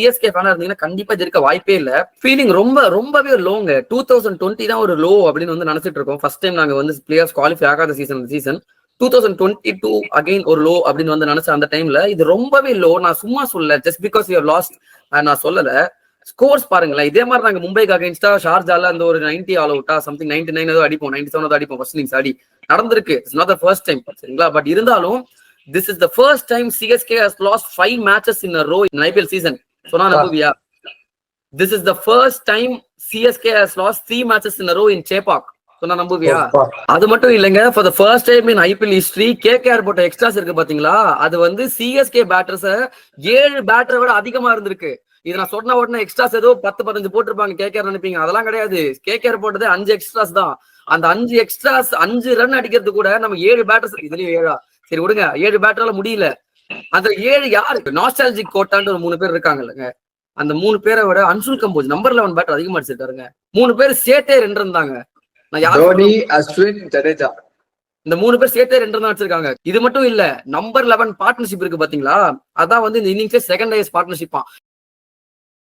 CSK ஃபேனா இருந்தீங்கன்னா கண்டிப்பா இது இருக்க வாய்ப்பே இல்ல. ஃபீலிங் ரொம்பவே லோங்க. 2020 தான் ஒரு லோ அப்படின்னு வந்து நினைச்சிட்டு இருக்கோம். ஃபர்ஸ்ட் டைம் நாங்க வந்து பிளேயர்ஸ் குவாலிஃபை ஆகாத சீசன் 2022 அகைன் ஒரு லோ அப்படின்னு வந்து நினைச்ச அந்த டைம்ல இது ரொம்பவே லோ. நான் சும்மா சொல்ல ஜஸ்ட் பிகாஸ் யூ லாஸ்ட் நான் சொல்லல. ஸ்கோர்ஸ் பாருங்களேன், இதே மாதிரி நாங்க மும்பைக்கு அகைன்ஸ்டா ஷார்ஜால அந்த ஒரு 90 ஆல் அவுட்டா சம்திங் 99 ஏதோ அடிப்போம், 97 ஏதோ அடிப்போம் ஃபர்ஸ்ட் இன்னிங்ஸ் ஆடி நடந்திருக்கு. It's not the first time சரிங்களா. பட் இருந்தாலும் this is the first time CSK has lost 5 matches in a row in IPL season. சொன்னா நம்புவியா? This is the first time CSK has lost 3 matches in a row in Chepauk. சொன்னா நம்புவியா? அது மட்டும் இல்லைங்க, for the first time in IPL history KKR போட்ட extras இருக்கு பாத்தீங்களா, அது வந்து CSK பேட்டர்ஸ் 7 பேட்டரை விட அதிகமா இருந்திருக்கு. இது நான் சொன்ன உடனே எக்ஸ்ட்ராஸ் ஏதோ 10-15 போட்டிருப்பாங்க கேகேஆர் நினைப்பீங்க. அதெல்லாம் கிடையாது. கேகேஆர் போட்டது 5 எக்ஸ்ட்ராஸ் தான். அந்த 5 எக்ஸ்ட்ராஸ் 5 ரன் அடிக்கிறது கூட நம்ம 7 பேட்டர்ஸ், இதுலயும் 7 சரி விடுங்க, 7 பேட்டரால முடியல. அந்த 7 யாரு? நாஸ்டாலஜிக் கோட்டான்னு ஒரு 3 பேர் இருக்காங்க இல்லைங்க, அந்த 3 பேரை விட அன்சுல் கம்போஸ் நம்பர் 11 பேட்டர் அதிகமா அடிச்சிருக்காருங்க. 3 பேர் சேர்த்தே 2 இருந்தாங்க. தோனி, அஸ்வின், ஜடேஜா இந்த 3 பேர் சேர்த்தே 2 ரன் அடிச்சிருக்காங்க. இது மட்டும் இல்ல, நம்பர் 11 பார்ட்னர்ஷிப் இருக்கு பாத்தீங்களா, அதான் வந்து இந்த இன்னிங்ஸே செகண்ட் ஹையஸ்ட் பார்ட்னர்ஷிப்பா.